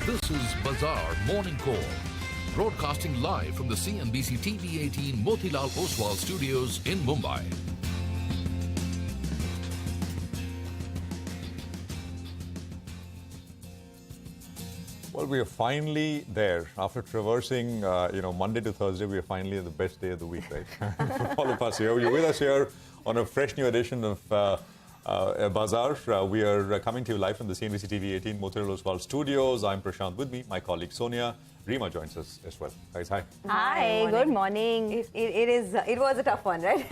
This is Bazaar Morning Call, broadcasting live from the CNBC-TV18 Motilal Oswal studios in Mumbai. Well, we are finally there. After traversing, Monday to Thursday, we are finally at the best day of the week, right? For all of us here. You're with us here on a fresh new edition of Bazaar. We are coming to you live from the CNBC-TV18 Motilal Oswal studios. I'm Prashant. With me, my colleague Sonia. Rima joins us as well. Guys, hi. Hi, good morning. It was a tough one, right?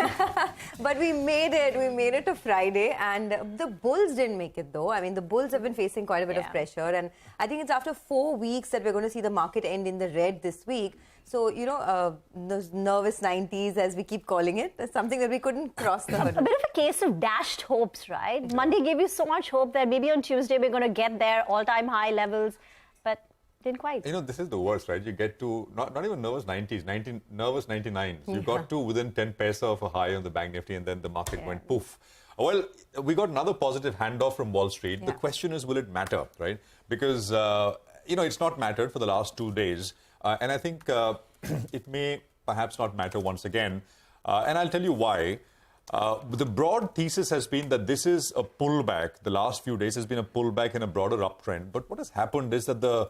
But we made it. We made it to Friday, and the Bulls didn't make it, though. I mean, the Bulls have been facing quite a bit of pressure, and I think it's after 4 weeks that we're going to see the market end in the red this week. So, those nervous 90s, as we keep calling it, is something that we couldn't cross the hurdle. A bit of a case of dashed hopes, right? Monday gave you so much hope that maybe on Tuesday we're going to get there, all-time high levels, but didn't quite. This is the worst, right? You get to, not even nervous 90s, nervous 99s. You got to within 10 paisa of a high on the Bank Nifty, and then the market went poof. Well, we got another positive handoff from Wall Street. The question is, will it matter, right? Because, it's not mattered for the last 2 days. And I think it may perhaps not matter once again. And I'll tell you why. The broad thesis has been that this is a pullback. The last few days has been a pullback and a broader uptrend. But what has happened is that the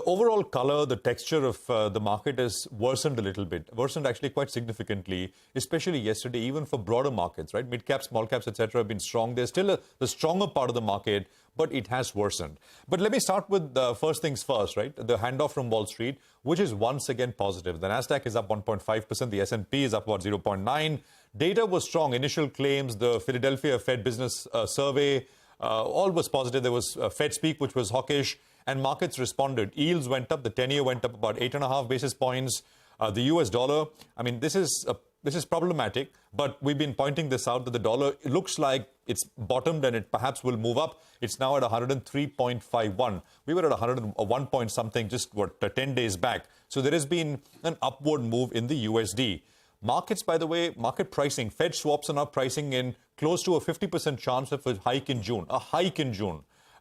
overall color, the texture of the market has worsened a little bit, worsened actually quite significantly, especially yesterday, even for broader markets, right? Mid caps, small caps, etc. have been strong. There's still the stronger part of the market, but it has worsened. But let me start with first things first, right? The handoff from Wall Street, which is once again positive. The Nasdaq is up 1.5%. The S&P is up about 0.9%. Data was strong. Initial claims, the Philadelphia Fed Business Survey, all was positive. There was Fed speak, which was hawkish. And markets responded. Yields went up. The 10-year went up about 8.5 basis points. The US dollar, I mean, this is problematic, but we've been pointing this out that the dollar looks like it's bottomed and it perhaps will move up. It's now at 103.51. We were at 101 point something just 10 days back. So there has been an upward move in the USD. Markets, by the way, market pricing, Fed swaps are now pricing in close to a 50% chance of a hike in June.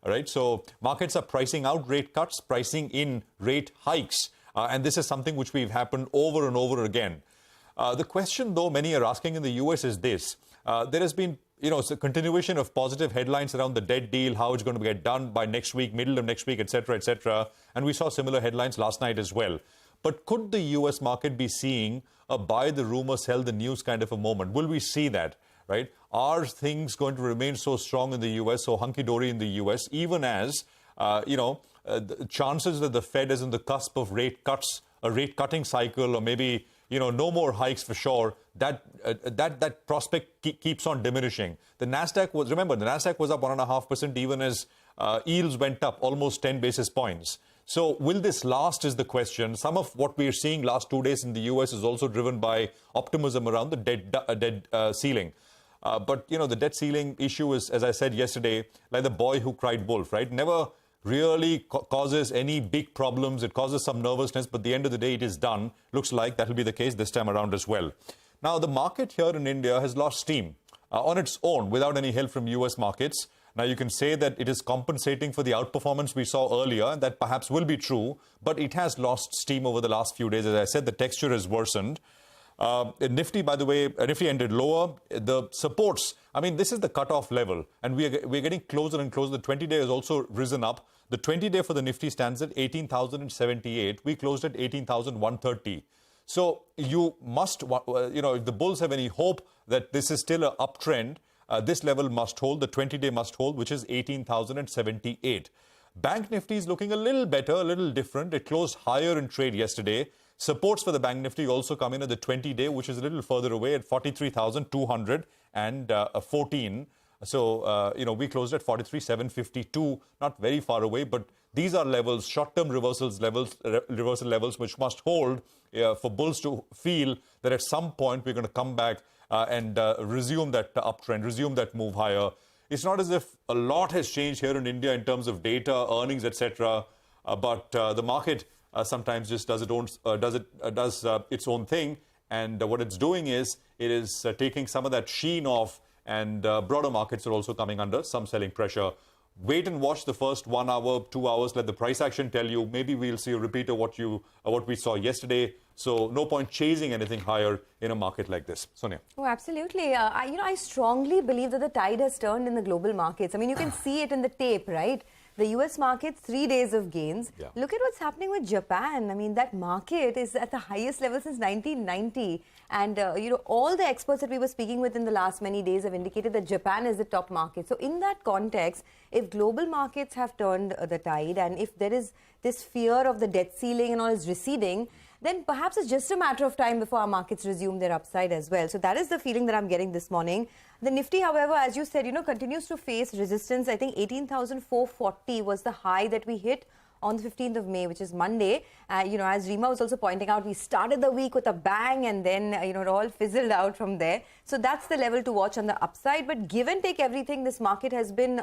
All right, so markets are pricing out rate cuts, pricing in rate hikes. And this is something which we've happened over and over again. The question, though, many are asking in the U.S. is this. There has been, a continuation of positive headlines around the debt deal, how it's going to get done by next week, middle of next week, etc., etc. And we saw similar headlines last night as well. But could the U.S. market be seeing a buy the rumor, sell the news kind of a moment? Will we see that? Right? Are things going to remain so strong in the U.S., so hunky-dory in the U.S., even as, the chances that the Fed is on the cusp of rate cuts, a rate cutting cycle, or maybe, no more hikes for sure, that prospect keeps on diminishing. The Nasdaq was up 1.5% even as yields went up almost 10 basis points. So will this last is the question. Some of what we're seeing last 2 days in the U.S. is also driven by optimism around the debt ceiling. But, the debt ceiling issue is, as I said yesterday, like the boy who cried wolf, right? Never really causes any big problems. It causes some nervousness, but at the end of the day, it is done. Looks like that will be the case this time around as well. Now, the market here in India has lost steam on its own without any help from U.S. markets. Now, you can say that it is compensating for the outperformance we saw earlier, and that perhaps will be true, but it has lost steam over the last few days. As I said, the texture has worsened. Nifty, by the way, Nifty ended lower. The supports, this is the cutoff level, and we're getting closer and closer. The 20-day has also risen up. The 20-day for the Nifty stands at 18,078. We closed at 18,130. So you must, if the bulls have any hope that this is still an uptrend, this level must hold. The 20-day must hold, which is 18,078. Bank Nifty is looking a little better, a little different. It closed higher in trade yesterday. Supports for the Bank Nifty also come in at the 20-day, which is a little further away at 43,214. So, we closed at 43,752, not very far away, but these are levels, short-term reversal levels, which must hold for bulls to feel that at some point we're going to come back and resume that uptrend, resume that move higher. It's not as if a lot has changed here in India in terms of data, earnings, etc. But the market sometimes just does its own thing, and what it's doing is it is taking some of that sheen off, and broader markets are also coming under some selling pressure. Wait and watch the first 1 hour, 2 hours. Let the price action tell you. Maybe we'll see a repeat of what we saw yesterday. So no point chasing anything higher in a market like this. Sonia. Oh, absolutely. I strongly believe that the tide has turned in the global markets. I mean, you can see it in the tape, right? The US market, 3 days of gains. Yeah. Look at what's happening with Japan. I mean, that market is at the highest level since 1990. And, all the experts that we were speaking with in the last many days have indicated that Japan is the top market. So in that context, if global markets have turned the tide and if there is this fear of the debt ceiling and all is receding, then perhaps it's just a matter of time before our markets resume their upside as well. So that is the feeling that I'm getting this morning. The Nifty, however, as you said, continues to face resistance. I think 18,440 was the high that we hit on the 15th of May, which is Monday. As Rima was also pointing out, we started the week with a bang and then, it all fizzled out from there. So that's the level to watch on the upside. But give and take everything, this market has been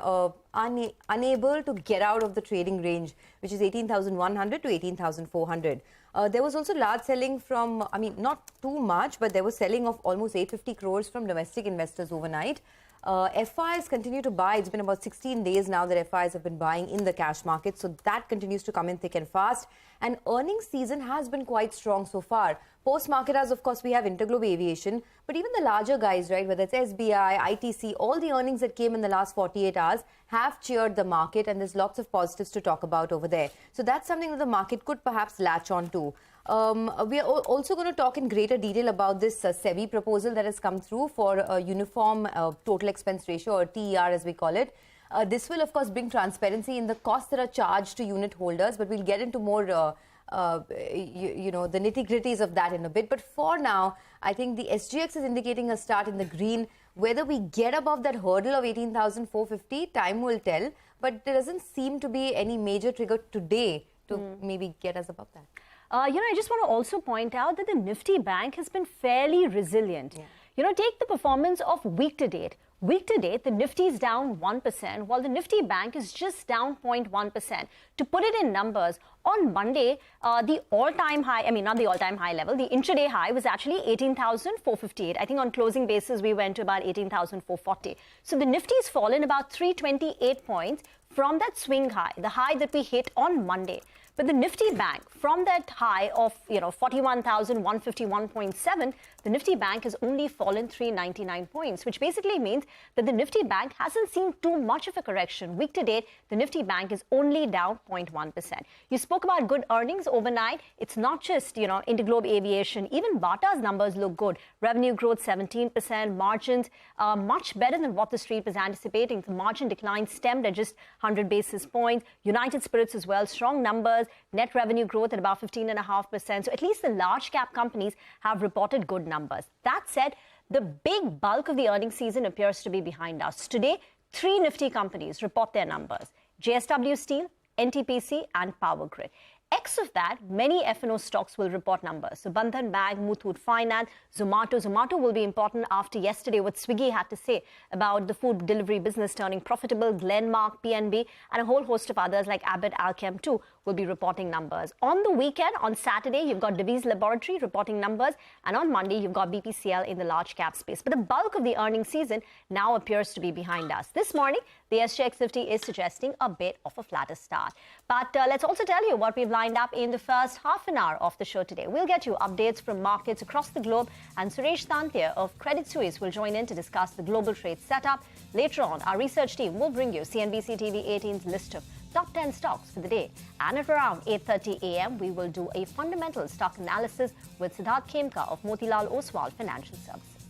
unable to get out of the trading range, which is 18,100 to 18,400. There was also large selling from, not too much, but there was selling of almost 850 crores from domestic investors overnight. FIs continue to buy. It's been about 16 days now that FIs have been buying in the cash market. So that continues to come in thick and fast. And earnings season has been quite strong so far. Post-market as, of course, we have Interglobe Aviation. But even the larger guys, right, whether it's SBI, ITC, all the earnings that came in the last 48 hours have cheered the market. And there's lots of positives to talk about over there. So that's something that the market could perhaps latch on to. We are also going to talk in greater detail about this SEBI proposal that has come through for a uniform total expense ratio, or TER as we call it. This will, of course, bring transparency in the costs that are charged to unit holders, but we'll get into more, the nitty-gritties of that in a bit. But for now, I think the SGX is indicating a start in the green. Whether we get above that hurdle of 18,450, time will tell. But there doesn't seem to be any major trigger today to maybe get us above that. I just want to also point out that the Nifty Bank has been fairly resilient. Yeah. Take the performance of week to date. Week to date, the Nifty is down 1%, while the Nifty Bank is just down 0.1%. To put it in numbers, on Monday, the all-time high, not the all-time high level, the intraday high was actually 18,458. I think on closing basis, we went to about 18,440. So the Nifty's fallen about 328 points from that swing high, the high that we hit on Monday. But the Nifty Bank, from that high of 41,151.7, the Nifty Bank has only fallen 399 points, which basically means that the Nifty Bank hasn't seen too much of a correction. Week to date, the Nifty Bank is only down 0.1%. You spoke about good earnings overnight. It's not just, Interglobe Aviation. Even Bata's numbers look good. Revenue growth 17%, margins much better than what the street was anticipating. The margin decline stemmed at just 100 basis points. United Spirits as well, strong numbers. Net revenue growth at about 15.5%. So at least the large cap companies have reported good numbers. That said, the big bulk of the earnings season appears to be behind us. Today, 3 Nifty companies report their numbers: JSW Steel, NTPC and Power Grid. X of that, many F&O stocks will report numbers. So Bandhan Bank, Muthoot Finance, Zomato. Zomato will be important after yesterday what Swiggy had to say about the food delivery business turning profitable. Glenmark, PNB and a whole host of others like Abbott, Alkem too will be reporting numbers. On the weekend, on Saturday, you've got Divi's Laboratory reporting numbers, and on Monday, you've got BPCL in the large cap space. But the bulk of the earnings season now appears to be behind us. This morning, the SGX Nifty is suggesting a bit of a flatter start. But let's also tell you what we've lined up in the first half an hour of the show today. We'll get you updates from markets across the globe, and Suresh Tantia of Credit Suisse will join in to discuss the global trade setup. Later on, our research team will bring you CNBC-TV18's list of top 10 stocks for the day. And at around 8:30 a.m., we will do a fundamental stock analysis with Siddharth Khemka of Motilal Oswal Financial Services.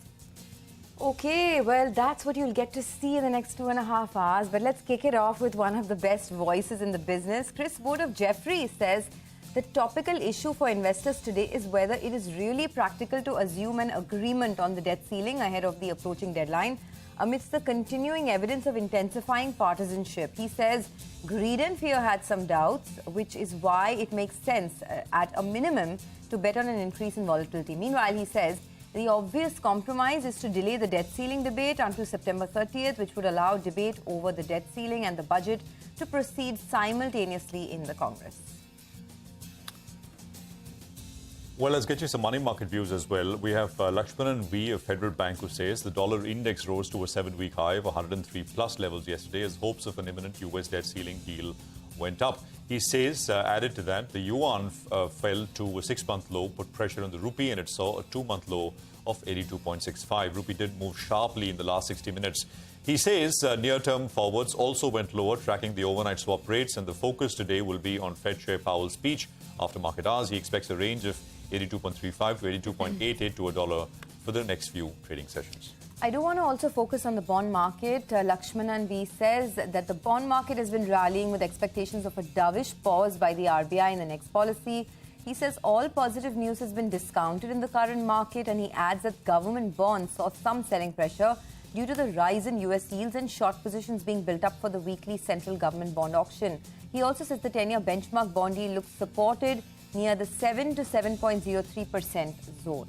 Okay, well, that's what you'll get to see in the next 2.5 hours. But let's kick it off with one of the best voices in the business. Chris Wood of Jefferies says the topical issue for investors today is whether it is really practical to assume an agreement on the debt ceiling ahead of the approaching deadline amidst the continuing evidence of intensifying partisanship. He says greed and fear had some doubts, which is why it makes sense at a minimum to bet on an increase in volatility. Meanwhile, he says the obvious compromise is to delay the debt ceiling debate until September 30th, which would allow debate over the debt ceiling and the budget to proceed simultaneously in the Congress. Well, let's get you some money market views as well. We have Lakshmanan V of Federal Bank who says the dollar index rose to a 7-week high of 103 plus levels yesterday as hopes of an imminent US debt ceiling deal went up. He says, added to that, the yuan fell to a 6-month low, put pressure on the rupee, and it saw a 2-month low of 82.65. Rupee did move sharply in the last 60 minutes. He says near-term forwards also went lower, tracking the overnight swap rates, and the focus today will be on Fed Chair Powell's speech after market hours. He expects a range of 82.35 to 82.88 to a dollar for the next few trading sessions. I do want to also focus on the bond market. Lakshmanan V says that the bond market has been rallying with expectations of a dovish pause by the RBI in the next policy. He says all positive news has been discounted in the current market, and he adds that government bonds saw some selling pressure due to the rise in US yields and short positions being built up for the weekly central government bond auction. He also says the 10-year benchmark bond yield looks supported near the 7 to 7.03% zone.